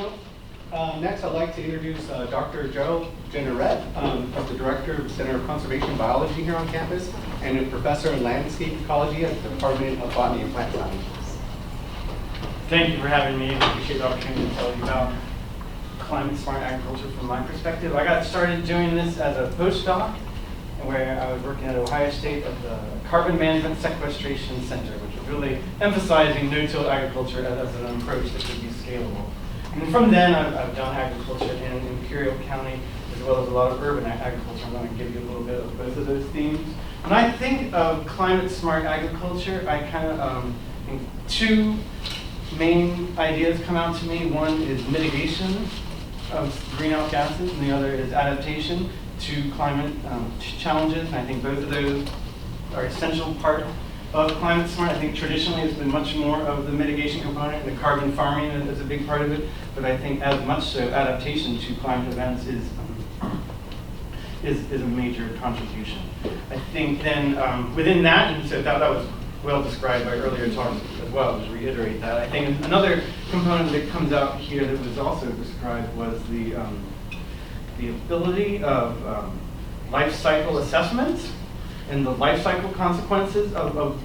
keynote. Next, I'd like to introduce Dr. Darrel Jenerette, the Director of the Center of Conservation Biology here on campus, and a Professor in Landscape Ecology at the Department of Botany and Plant Science. Thank you for having me. I appreciate the opportunity to tell you about climate-smart agriculture from my perspective. I got started doing this as a postdoc, where I was working at Ohio State at the Carbon Management Sequestration Center, which was really emphasizing no-till agriculture as an approach that could be scalable. And from then, I've done agriculture in Imperial County, as well as a lot of urban agriculture. I'm going to give you a little bit of both of those themes. When I think of climate-smart agriculture, I kind of think two main ideas come out to me. One is mitigation of greenhouse gases, and the other is adaptation to climate challenges. And I think both of those are essential part of climate smart. I think traditionally it's been much more of the mitigation component, and the carbon farming is a big part of it. But I think as much so, adaptation to climate events is a major contribution. I think then within that, and so that was well described by earlier talks as well, just reiterate that. I think another component that comes out here that was also described was the ability of life cycle assessments and the life cycle consequences of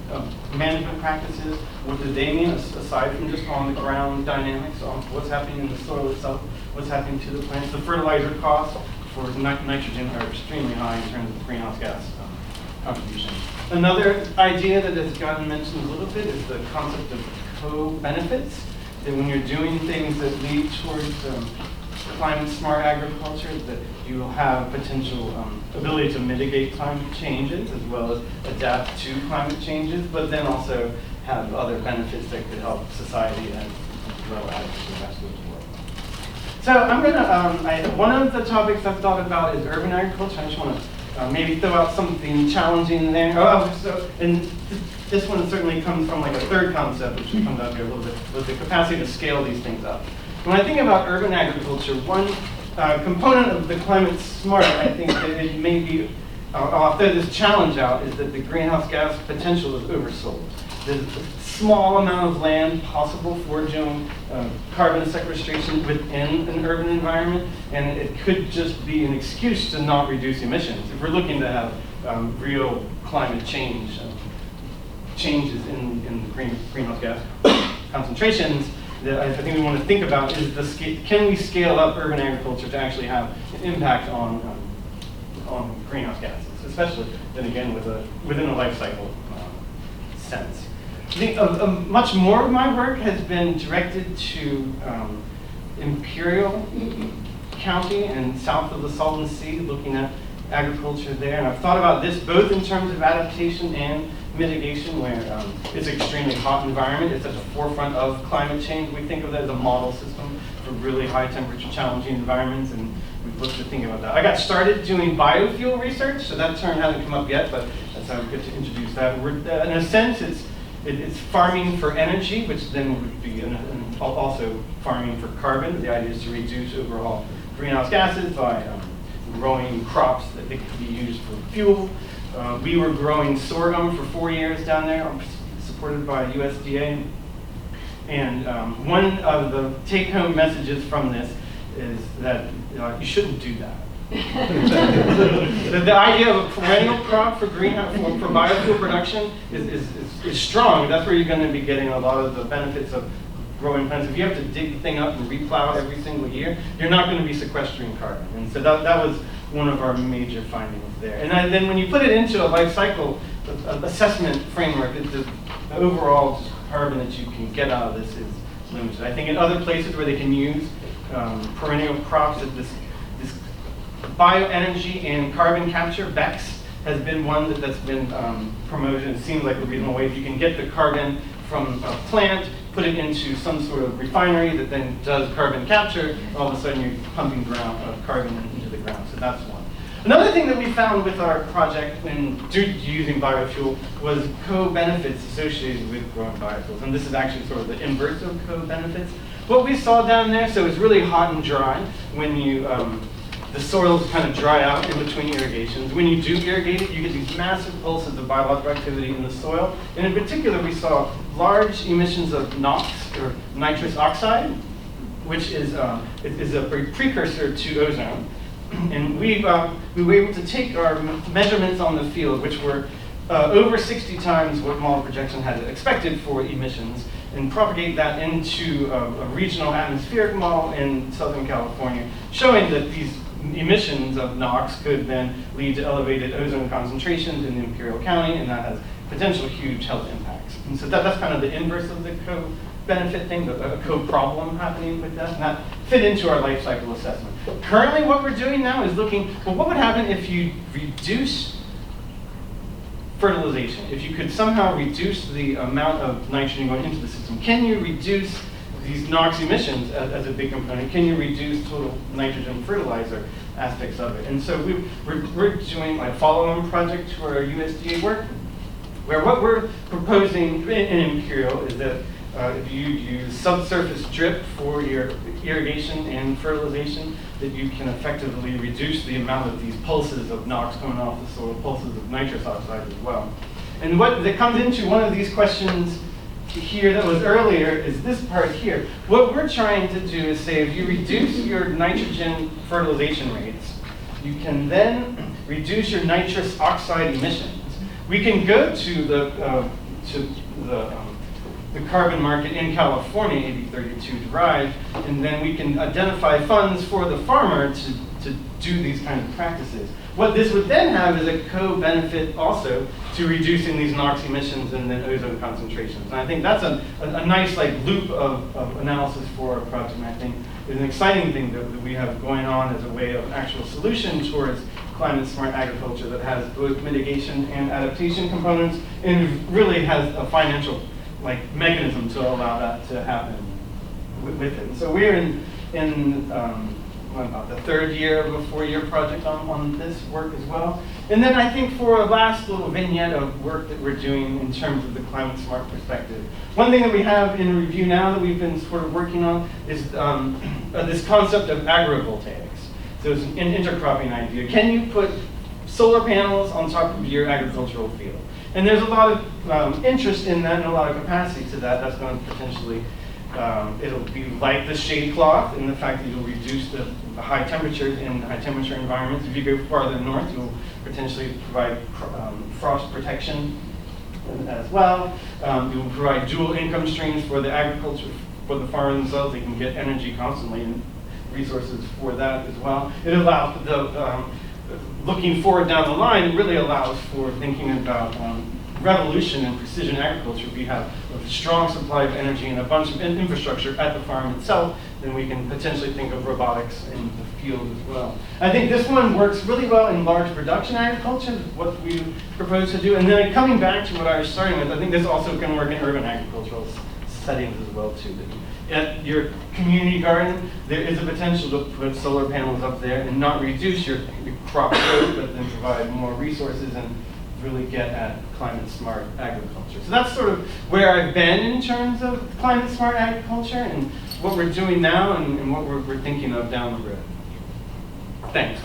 management practices. What do they mean, aside from just on the ground dynamics, on what's happening in the soil itself, what's happening to the plants. The fertilizer costs for nitrogen are extremely high in terms of greenhouse gas contribution. Another idea that has gotten mentioned a little bit is the concept of co-benefits, that when you're doing things that lead towards climate smart agriculture, that you will have potential ability to mitigate climate changes as well as adapt to climate changes, but then also have other benefits that could help society as well as the rest of the world. So I'm gonna, one of the topics I've thought about is urban agriculture. I just want to maybe throw out something challenging there. And this one certainly comes from like a third concept, which comes out here a little bit, with the capacity to scale these things up. When I think about urban agriculture, one component of the climate smart, I think that it may be, I'll throw this challenge out, is that the greenhouse gas potential is oversold. There's a small amount of land possible for doing carbon sequestration within an urban environment, and it could just be an excuse to not reduce emissions. If we're looking to have real climate changes in greenhouse gas concentrations, that I think we want to think about is can we scale up urban agriculture to actually have an impact on greenhouse gases, especially then again within a life cycle sense. I think much more of my work has been directed to Imperial County and south of the Salton Sea, looking at agriculture there. And I've thought about this both in terms of adaptation and mitigation, where it's an extremely hot environment. It's at the forefront of climate change. We think of that as a model system for really high temperature challenging environments, and we've looked to think about that. I got started doing biofuel research, so that term hasn't come up yet, but that's how we get to introduce that. In a sense, it's farming for energy, which then would be also farming for carbon. The idea is to reduce overall greenhouse gases by growing crops that could be used for fuel. We were growing sorghum for 4 years down there, supported by USDA. And one of the take-home messages from this is that you shouldn't do that. The idea of a perennial crop for greenhouse for biofuel production is strong. That's where you're going to be getting a lot of the benefits of growing plants. If you have to dig the thing up and replow every single year, you're not going to be sequestering carbon. And so that was one of our major findings there. And then when you put it into a life cycle assessment framework, the overall carbon that you can get out of this is limited. I think in other places where they can use perennial crops, this bioenergy and carbon capture, BECCS, has been one that's been promoted. It seems like a reasonable way. If you can get the carbon from a plant, put it into some sort of refinery that then does carbon capture, all of a sudden you're pumping carbon into the ground. So that's one. Another thing that we found with our project when using biofuel was co-benefits associated with growing biofuels. And this is actually sort of the inverse of co-benefits. What we saw down there, so it's really hot and dry when you the soils kind of dry out in between irrigations. When you do irrigate it, you get these massive pulses of biological activity in the soil. And in particular, we saw large emissions of NOx, or nitrous oxide, which is a precursor to ozone. And we were able to take our measurements on the field, which were over 60 times what model projection had expected for emissions, and propagate that into a regional atmospheric model in Southern California, showing that these emissions of NOx could then lead to elevated ozone concentrations in Imperial County, and that has potential huge health impacts. And so that's kind of the inverse of the co-benefit thing, a co-problem happening with that, and that fit into our life cycle assessment. Currently what we're doing now is looking, well, what would happen if you reduce fertilization? If you could somehow reduce the amount of nitrogen going into the system, can you reduce these NOx emissions as a big component? Can you reduce total nitrogen fertilizer aspects of it? And so we're doing a follow-on project to our USDA work, where what we're proposing in Imperial is that if you use subsurface drip for your irrigation and fertilization, that you can effectively reduce the amount of these pulses of NOx coming off the soil, pulses of nitrous oxide as well. And what that comes into one of these questions here that was earlier is this part here. What we're trying to do is say if you reduce your nitrogen fertilization rates, you can then reduce your nitrous oxide emissions. We can go to the carbon market in California, AB 32 derived, and then we can identify funds for the farmer to do these kind of practices. What this would then have is a co-benefit also to reducing these NOx emissions and then ozone concentrations. And I think that's a nice loop of analysis for our project, and I think is an exciting thing that we have going on as a way of actual solution towards climate smart agriculture that has both mitigation and adaptation components, and really has a financial mechanism to allow that to happen with it. And so we're in about the third year of a 4-year project on this work as well. And then I think for a last little vignette of work that we're doing in terms of the climate smart perspective, one thing that we have in review now that we've been sort of working on is this concept of agrovoltaics. So it's an intercropping idea. Can you put solar panels on top of your agricultural field? And there's a lot of interest in that and a lot of capacity to that. That's going to potentially, it'll be like the shade cloth in the fact that you'll reduce the high temperatures in high temperature environments. If you go farther north, you'll potentially provide frost protection as well. You'll provide dual income streams for the agriculture, for the farmers themselves. They can get energy constantly and resources for that as well. It allows the looking forward down the line, it really allows for thinking about revolution in precision agriculture. If we have a strong supply of energy and a bunch of infrastructure at the farm itself, then we can potentially think of robotics in the field as well. I think this one works really well in large production agriculture, what we propose to do. And then coming back to what I was starting with, I think this also can work in urban agricultural settings as well too. At your community garden, there is a potential to put solar panels up there and not reduce your crop growth, but then provide more resources and really get at climate smart agriculture. So that's sort of where I've been in terms of climate smart agriculture and what we're doing now and what we're thinking of down the road. Thanks.